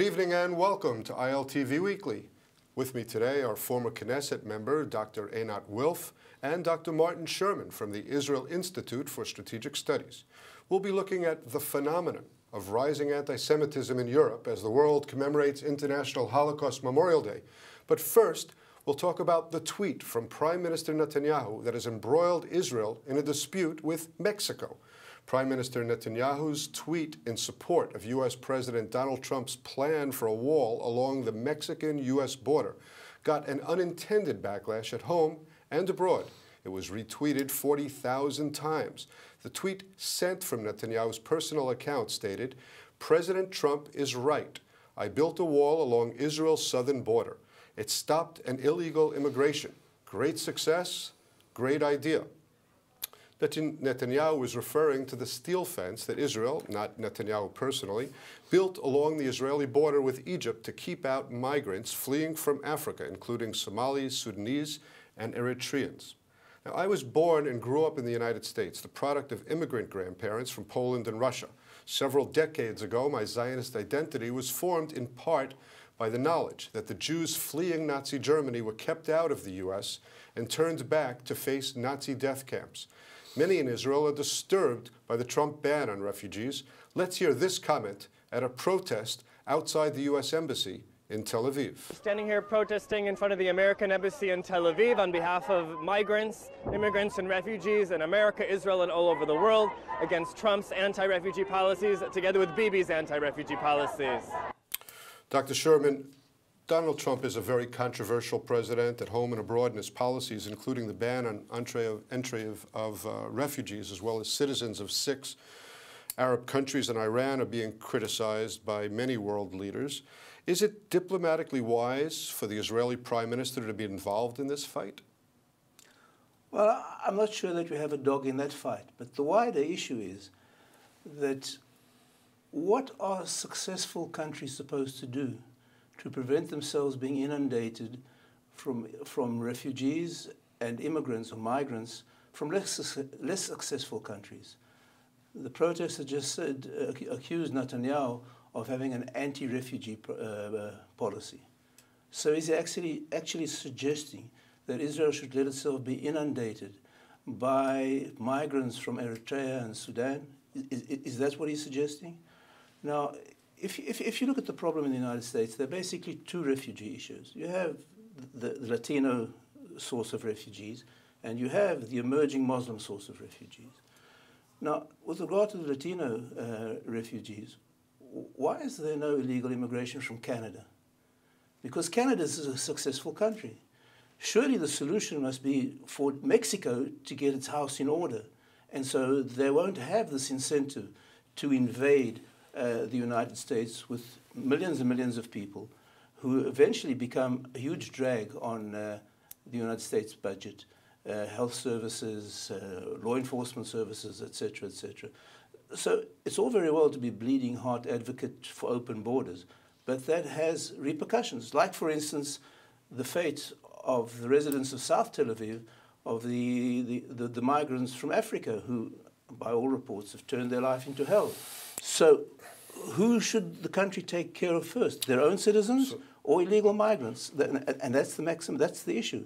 evening and welcome to ILTV Weekly. With me today are former Knesset member Dr. Einat Wilf and Dr. Martin Sherman from the Israel Institute for Strategic Studies. We'll be looking at the phenomenon of rising anti-Semitism in Europe as the world commemorates International Holocaust Memorial Day. But first, we'll talk about the tweet from Prime Minister Netanyahu that has embroiled Israel in a dispute with Mexico. Prime Minister Netanyahu's tweet in support of U.S. President Donald Trump's plan for a wall along the Mexican-U.S. border got an unintended backlash at home and abroad. It was retweeted 40,000 times. The tweet sent from Netanyahu's personal account stated, "President Trump is right. I built a wall along Israel's southern border. It stopped an illegal immigration. Great success, great idea." Netanyahu was referring to the steel fence that Israel, not Netanyahu personally, built along the Israeli border with Egypt to keep out migrants fleeing from Africa, including Somalis, Sudanese, and Eritreans. Now, I was born and grew up in the United States, the product of immigrant grandparents from Poland and Russia. Several decades ago, my Zionist identity was formed in part by the knowledge that the Jews fleeing Nazi Germany were kept out of the U.S. and turned back to face Nazi death camps. Many in Israel are disturbed by the Trump ban on refugees. Let's hear this comment at a protest outside the U.S. Embassy in Tel Aviv. Standing here protesting in front of the American Embassy in Tel Aviv on behalf of migrants, immigrants, and refugees in America, Israel, and all over the world against Trump's anti-refugee policies together with Bibi's anti-refugee policies. Dr. Sherman, Donald Trump is a very controversial president at home and abroad in his policies, including the ban on entry of refugees, as well as citizens of 6 Arab countries and Iran are being criticized by many world leaders. Is it diplomatically wise for the Israeli Prime Minister to be involved in this fight? Well, I'm not sure that we have a dog in that fight, but the wider issue is that what are successful countries supposed to do to prevent themselves being inundated from refugees and immigrants or migrants from less successful countries? The protesters just said, accused Netanyahu of having an anti-refugee policy. So is he actually suggesting that Israel should let itself be inundated by migrants from Eritrea and Sudan? Is that what he's suggesting? Now, if you look at the problem in the United States, there are basically 2 refugee issues. You have the Latino source of refugees, and you have the emerging Muslim source of refugees. Now, with regard to the Latino refugees, why is there no illegal immigration from Canada? Because Canada is a successful country. Surely the solution must be for Mexico to get its house in order, and so they won't have this incentive to invade the United States with millions and millions of people who eventually become a huge drag on the United States budget, health services, law enforcement services, etc., etc. So it's all very well to be bleeding heart advocate for open borders, but that has repercussions. Like, for instance, the fate of the residents of South Tel Aviv, of the migrants from Africa who, by all reports, have turned their life into hell. So who should the country take care of first? Their own citizens or illegal migrants? And that's the maximum, that's the issue.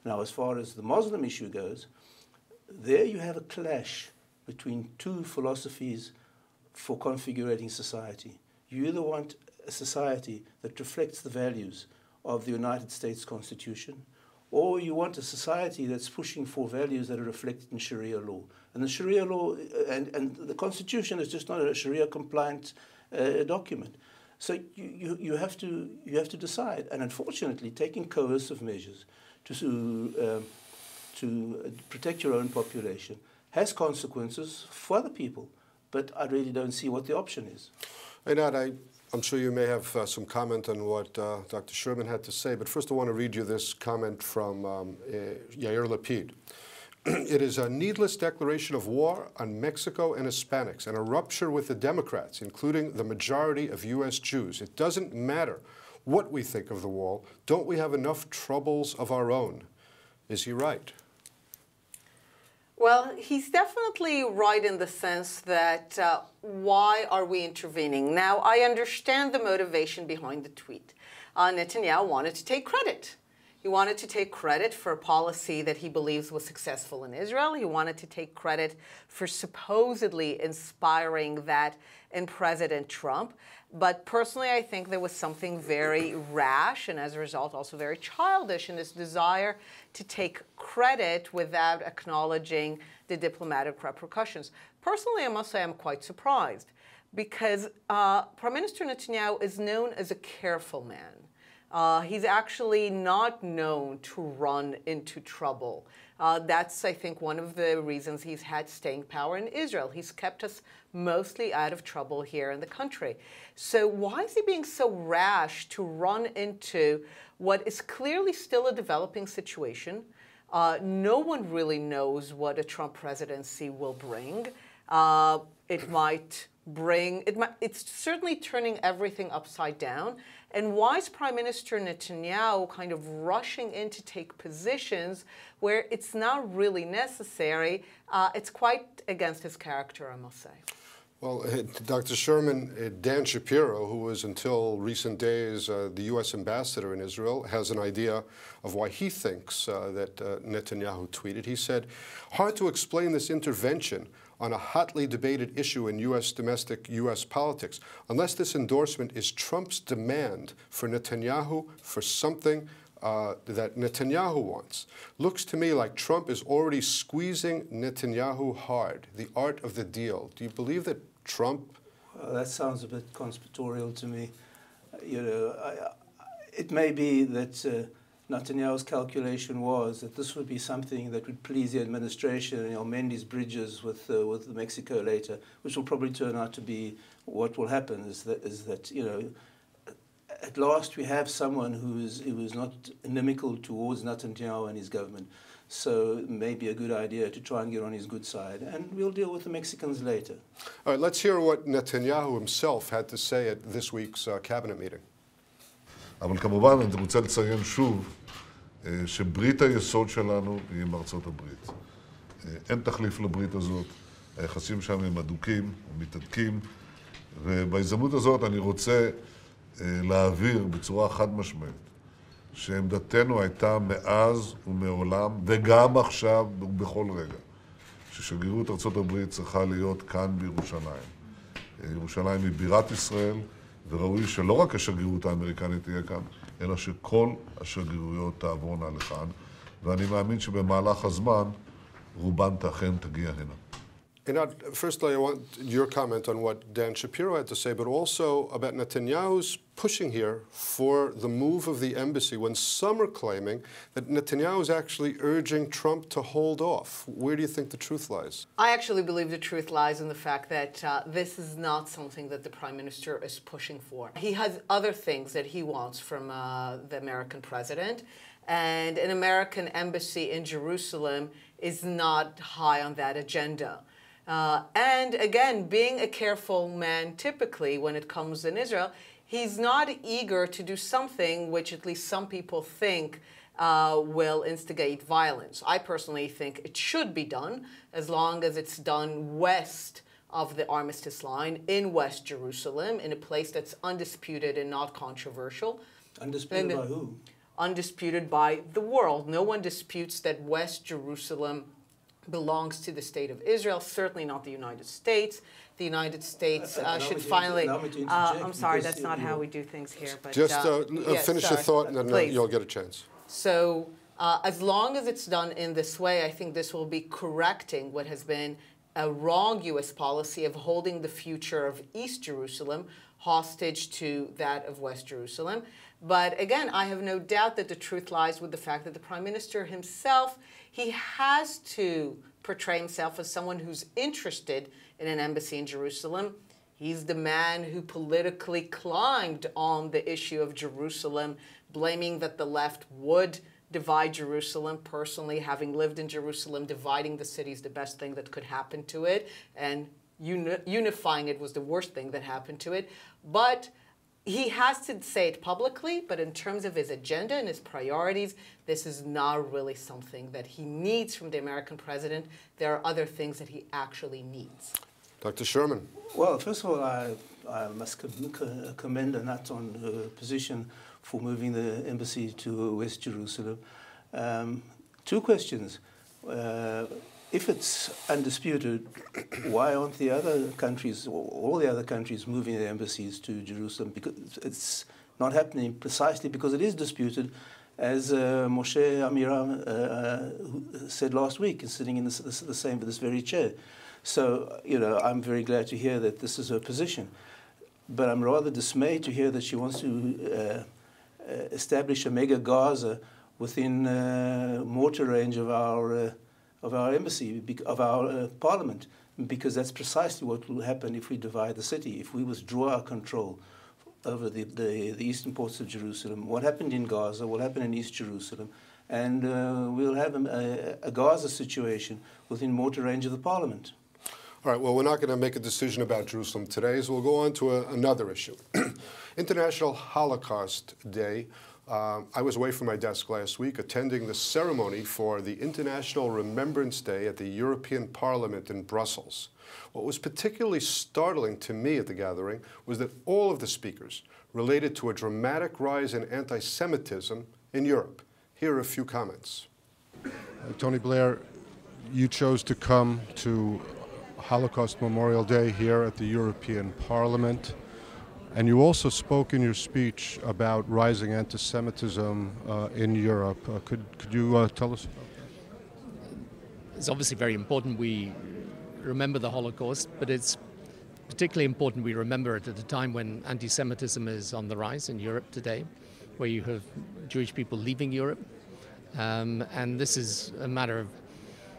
Now, as far as the Muslim issue goes, there you have a clash between 2 philosophies for configurating society. You either want a society that reflects the values of the United States Constitution, or you want a society that's pushing for values that are reflected in Sharia law. And the Sharia law and the Constitution is just not a Sharia-compliant document. So you have to decide. And unfortunately, taking coercive measures to protect your own population has consequences for other people. But I really don't see what the option is. Einat, I'm sure you may have some comment on what Dr. Sherman had to say, but first I want to read you this comment from Yair Lapid. It is a needless declaration of war on Mexico and Hispanics and a rupture with the Democrats, including the majority of U.S. Jews. It doesn't matter what we think of the wall. Don't we have enough troubles of our own? Is he right? Well, he's definitely right in the sense that why are we intervening? Now, I understand the motivation behind the tweet. Netanyahu wanted to take credit. He wanted to take credit for a policy that he believes was successful in Israel. He wanted to take credit for supposedly inspiring that in President Trump. But personally, I think there was something very rash and as a result also very childish in this desire to take credit without acknowledging the diplomatic repercussions. Personally, I must say I'm quite surprised because Prime Minister Netanyahu is known as a careful man. He's actually not known to run into trouble. That's, I think, one of the reasons he's had staying power in Israel. He's kept us mostly out of trouble here in the country. So why is he being so rash to run into what is clearly still a developing situation? No one really knows what a Trump presidency will bring. It's certainly turning everything upside down. And why is Prime Minister Netanyahu kind of rushing in to take positions where it's not really necessary? It's quite against his character, I must say. Well, Dr. Sherman, Dan Shapiro, who was until recent days the U.S. ambassador in Israel, has an idea of why he thinks that Netanyahu tweeted. He said, hard to explain this intervention on a hotly debated issue in domestic U.S. politics, unless this endorsement is Trump's demand for Netanyahu for something that Netanyahu wants. Looks to me like Trump is already squeezing Netanyahu hard, the art of the deal. Do you believe that Trump? Well, that sounds a bit conspiratorial to me. It may be that Netanyahu's calculation was that this would be something that would please the administration and mend his bridges with Mexico later, which will probably turn out to be what will happen. Is that at last we have someone who is not inimical towards Netanyahu and his government. So it may be a good idea to try and get on his good side, and we'll deal with the Mexicans later. All right, let's hear what Netanyahu himself had to say at this week's cabinet meeting. אבל כמובן אני רוצה לציין שוב שברית היסוד שלנו היא עם ארצות הברית. אין תחליף לברית הזאת, היחסים שם הם אדוקים, מתהדקים, ובהזדמנות הזאת אני רוצה להעביר בצורה חד משמעית שעמדתנו הייתה מאז ומעולם וגם עכשיו ובכל רגע ששגרירות ארצות הברית צריכה להיות כאן בירושלים. ירושלים היא בירת ישראל, וראוי שלא רק השגרירות האמריקנית תהיה כאן, אלא שכל השגרירויות תעבורנה לכאן, ואני מאמין שבמהלך הזמן רובן אכן תגיע הנה. Einat, firstly, I want your comment on what Dan Shapiro had to say, but also about Netanyahu's pushing here for the move of the embassy when some are claiming that Netanyahu is actually urging Trump to hold off. Where do you think the truth lies? I actually believe the truth lies in the fact that this is not something that the Prime Minister is pushing for. He has other things that he wants from the American president, and an American embassy in Jerusalem is not high on that agenda. And again, being a careful man, typically when it comes in Israel, he's not eager to do something which at least some people think will instigate violence. I personally think it should be done as long as it's done west of the armistice line in West Jerusalem, in a place that's undisputed and not controversial. Undisputed by who? Undisputed by the world. No one disputes that West Jerusalem belongs to the state of Israel, certainly not the United States. The United States should finally... I'm sorry, that's not how we do things here. But just finish your thought and then you'll get a chance. So as long as it's done in this way, I think this will be correcting what has been a wrong U.S. policy of holding the future of East Jerusalem hostage to that of West Jerusalem. But again, I have no doubt that the truth lies with the fact that the Prime Minister himself, he has to portray himself as someone who's interested in an embassy in Jerusalem. He's the man who politically climbed on the issue of Jerusalem, blaming that the left would divide Jerusalem. Personally, having lived in Jerusalem, dividing the city is the best thing that could happen to it, and unifying it was the worst thing that happened to it. But he has to say it publicly, but in terms of his agenda and his priorities, this is not really something that he needs from the American president. There are other things that he actually needs. Dr. Sherman. Well, first of all, I must commend Anat on her position for moving the embassy to West Jerusalem. Two questions. If it's undisputed, why aren't the other countries, all the other countries, moving their embassies to Jerusalem? Because it's not happening precisely because it is disputed, as Moshe Amiram said last week, sitting in this very chair. So, you know, I'm very glad to hear that this is her position. But I'm rather dismayed to hear that she wants to establish a mega Gaza within mortar range of our embassy, of our parliament, because that's precisely what will happen if we divide the city, if we withdraw our control over the eastern parts of Jerusalem. What happened in Gaza will happen in East Jerusalem, and we'll have a Gaza situation within mortar range of the parliament. All right, well, we're not going to make a decision about Jerusalem today, so we'll go on to another issue. International Holocaust Day. I was away from my desk last week attending the ceremony for the International Remembrance Day at the European Parliament in Brussels. What was particularly startling to me at the gathering was that all of the speakers related to a dramatic rise in anti-Semitism in Europe. Here are a few comments. Tony Blair, you chose to come to Holocaust Memorial Day here at the European Parliament. And you also spoke in your speech about rising anti-Semitism in Europe. Could you tell us about that? It's obviously very important we remember the Holocaust, but it's particularly important we remember it at a time when anti-Semitism is on the rise in Europe today, where you have Jewish people leaving Europe. And this is a matter of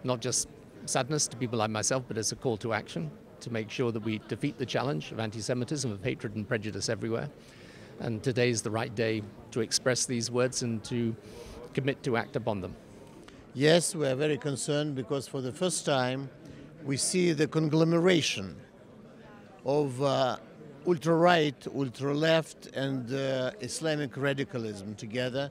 not just sadness to people like myself, but it's a call to action to make sure that we defeat the challenge of anti-Semitism, of hatred and prejudice everywhere. And today is the right day to express these words and to commit to act upon them. Yes, we are very concerned because for the first time we see the conglomeration of ultra-right, ultra-left and Islamic radicalism together.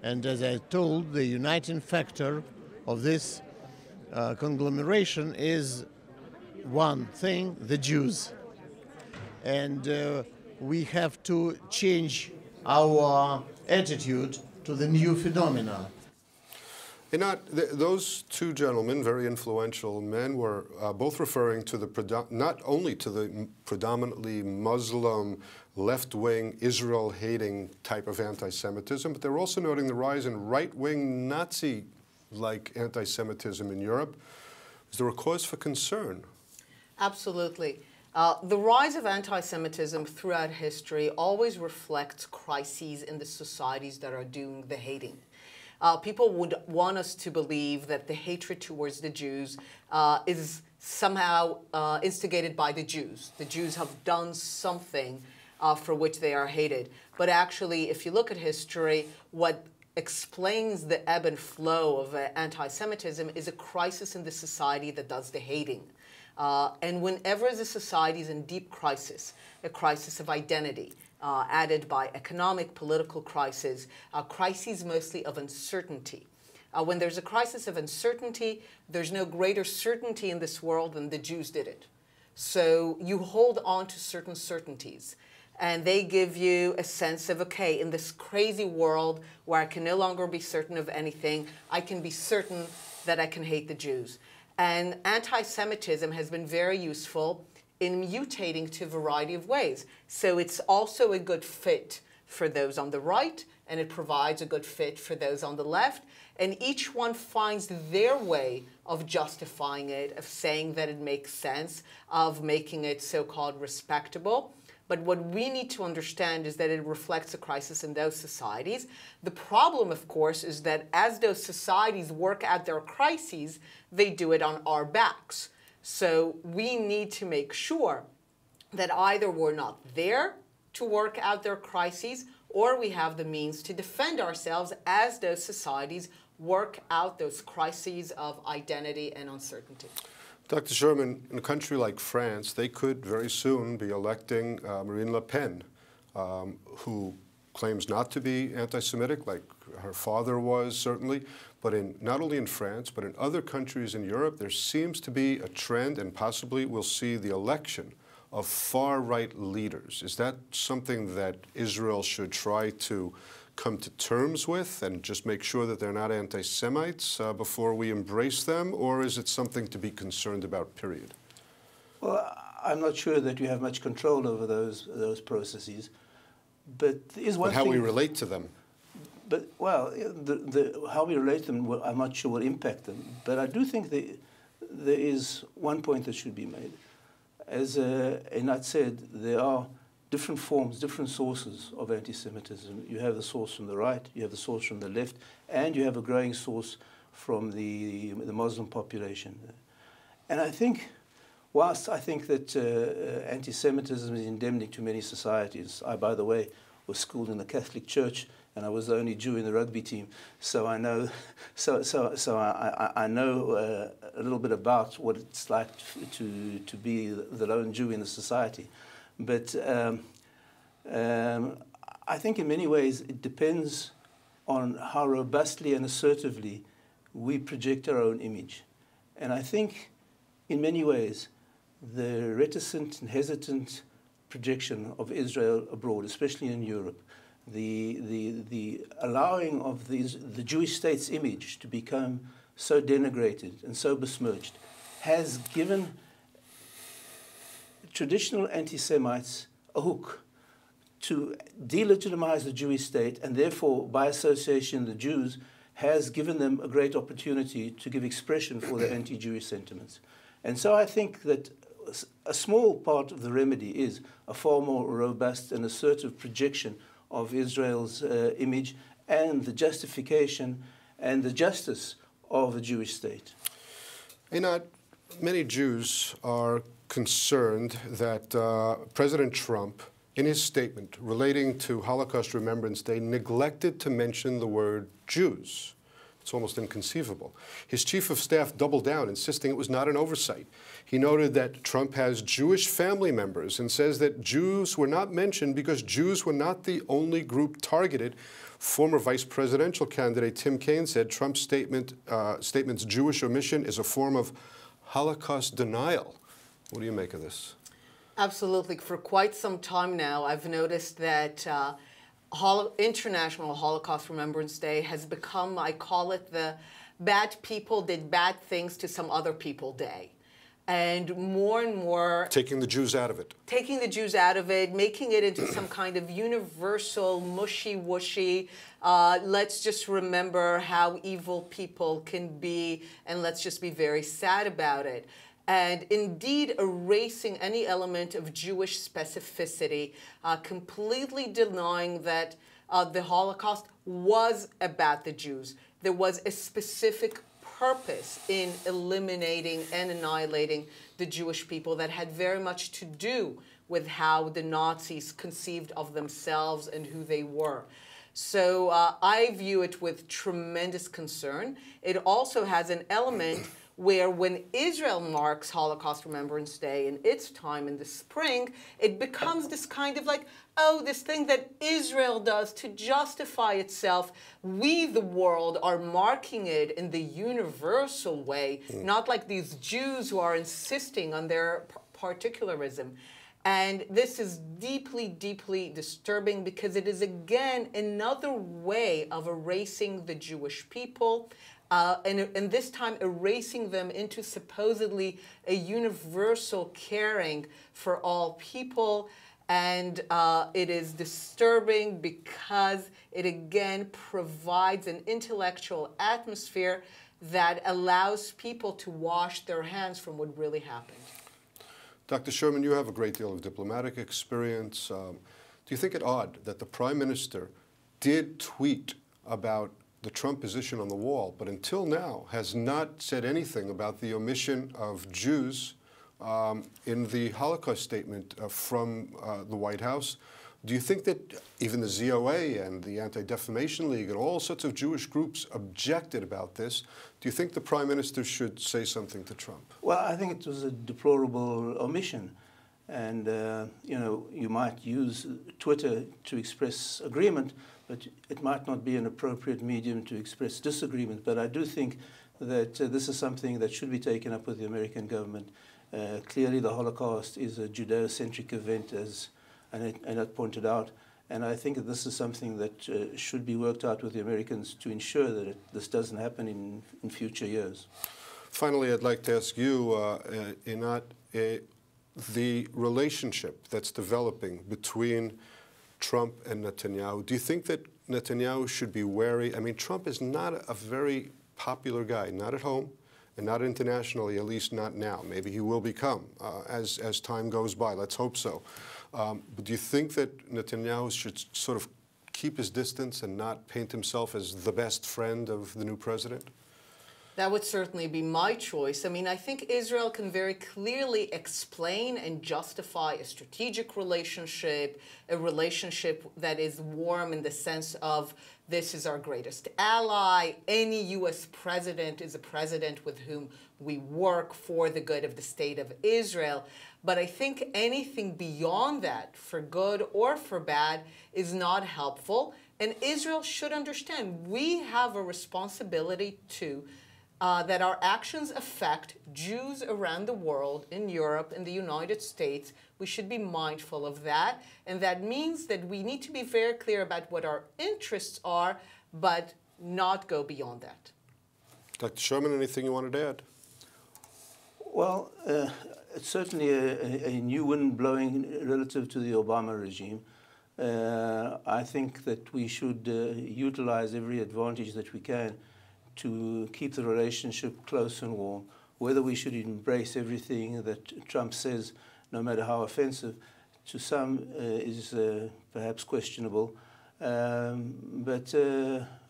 And as I told, the uniting factor of this conglomeration is one thing, the Jews. And we have to change our attitude to the new phenomena. Those two gentlemen, very influential men, were both referring to the not only to the predominantly Muslim, left-wing, Israel-hating type of anti-Semitism, but they were also noting the rise in right-wing Nazi-like anti-Semitism in Europe. Is there a cause for concern? Absolutely. The rise of anti-Semitism throughout history always reflects crises in the societies that are doing the hating. People would want us to believe that the hatred towards the Jews is somehow instigated by the Jews. The Jews have done something for which they are hated. But actually, if you look at history, what explains the ebb and flow of anti-Semitism is a crisis in the society that does the hating. And whenever the society is in deep crisis, a crisis of identity, added by economic, political crises, crises mostly of uncertainty. When there's a crisis of uncertainty, there's no greater certainty in this world than the Jews did it. So you hold on to certain certainties, and they give you a sense of, okay, in this crazy world where I can no longer be certain of anything, I can be certain that I can hate the Jews. And anti-Semitism has been very useful in mutating to a variety of ways. So it's also a good fit for those on the right, and it provides a good fit for those on the left. And each one finds their way of justifying it, of saying that it makes sense, of making it so-called respectable. But what we need to understand is that it reflects a crisis in those societies. The problem, of course, is that as those societies work out their crises, they do it on our backs. So we need to make sure that either we're not there to work out their crises, or we have the means to defend ourselves as those societies work out those crises of identity and uncertainty. Dr. Sherman, in a country like France, they could very soon be electing Marine Le Pen who claims not to be anti-Semitic, like her father was certainly, but not only in France, but in other countries in Europe, there seems to be a trend, and possibly we'll see the election of far-right leaders. Is that something that Israel should try to come to terms with and just make sure that they're not anti-Semites before we embrace them, or is it something to be concerned about, period? Well, I'm not sure that you have much control over those processes, but is one But how thing, we relate to them. But well, how we relate to them, I'm not sure will impact them. But I do think there is one point that should be made. As Einat said, there are different forms, different sources of anti-Semitism. You have the source from the right, you have the source from the left, and you have a growing source from the Muslim population. And I think, whilst I think that anti-Semitism is endemic to many societies, I, by the way, was schooled in the Catholic Church, and I was the only Jew in the rugby team, so I know, I know a little bit about what it's like to be the lone Jew in the society. But I think in many ways it depends on how robustly and assertively we project our own image. And I think in many ways the reticent and hesitant projection of Israel abroad, especially in Europe, the allowing of the Jewish state's image to become so denigrated and so besmirched has given traditional anti-Semites a hook to delegitimize the Jewish state, and therefore, by association, the Jews, has given them a great opportunity to give expression for their anti-Jewish sentiments. And so I think that a small part of the remedy is a far more robust and assertive projection of Israel's image and the justification and the justice of the Jewish state. Einat, many Jews are concerned that President Trump, in his statement relating to Holocaust Remembrance Day, neglected to mention the word Jews. It's almost inconceivable. His chief of staff doubled down, insisting it was not an oversight. He noted that Trump has Jewish family members and says that Jews were not mentioned because Jews were not the only group targeted. Former vice presidential candidate Tim Kaine said Trump's statement's Jewish omission is a form of Holocaust denial. What do you make of this? Absolutely. For quite some time now, I've noticed that International Holocaust Remembrance Day has become, I call it, the bad people did bad things to some other people day. And more... Taking the Jews out of it. Taking the Jews out of it, making it into some kind of universal, mushy-wushy, let's just remember how evil people can be, and let's just be very sad about it. And indeed erasing any element of Jewish specificity, completely denying that the Holocaust was about the Jews. There was a specific purpose in eliminating and annihilating the Jewish people that had very much to do with how the Nazis conceived of themselves and who they were. So I view it with tremendous concern. It also has an element where when Israel marks Holocaust Remembrance Day in its time in the spring, it becomes this kind of like, oh, this thing that Israel does to justify itself. We, the world, are marking it in the universal way, not like these Jews who are insisting on their particularism. And this is deeply, deeply disturbing because it is, again, another way of erasing the Jewish people, and this time erasing them into supposedly a universal caring for all people. And it is disturbing because it, again, provides an intellectual atmosphere that allows people to wash their hands from what really happened. Dr. Sherman, you have a great deal of diplomatic experience. Do you think it odd that the Prime Minister did tweet about the Trump position on the wall, but until now has not said anything about the omission of Jews in the Holocaust statement from the White House? Do you think that even the ZOA and the Anti-Defamation League and all sorts of Jewish groups objected about this? Do you think the Prime Minister should say something to Trump? Well, I think it was a deplorable omission. And, you might use Twitter to express agreement, but it might not be an appropriate medium to express disagreement. But I do think that this is something that should be taken up with the American government. Clearly, the Holocaust is a Judeo-centric event, as Einat pointed out. And I think that this is something that should be worked out with the Americans to ensure that this doesn't happen in future years. Finally, I'd like to ask you, Einat, the relationship that's developing between Trump and Netanyahu, do you think that Netanyahu should be wary? I mean, Trump is not a very popular guy, not at home and not internationally, at least not now. Maybe he will become as time goes by. Let's hope so. But do you think that Netanyahu should sort of keep his distance and not paint himself as the best friend of the new president? That would certainly be my choice. I mean, I think Israel can very clearly explain and justify a strategic relationship, a relationship that is warm in the sense of this is our greatest ally. Any U.S. president is a president with whom we work for the good of the state of Israel. But I think anything beyond that, for good or for bad, is not helpful. And Israel should understand we have a responsibility to that our actions affect Jews around the world, in Europe, in the United States. We should be mindful of that. And that means that we need to be very clear about what our interests are, but not go beyond that. Dr. Sherman, anything you wanted to add? Well, it's certainly a new wind blowing relative to the Obama regime. I think that we should utilize every advantage that we can to keep the relationship close and warm. Whether we should embrace everything that Trump says, no matter how offensive, to some is perhaps questionable. But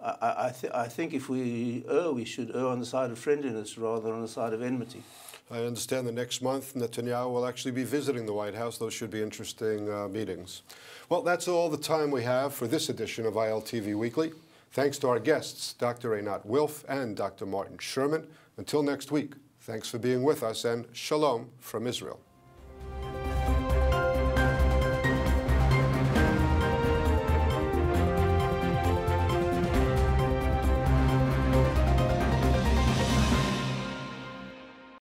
I think if we should err on the side of friendliness rather than on the side of enmity. I understand the next month Netanyahu will actually be visiting the White House. Those should be interesting meetings. Well, that's all the time we have for this edition of ILTV Weekly. Thanks to our guests, Dr. Einat Wilf and Dr. Martin Sherman. Until next week, thanks for being with us, and shalom from Israel.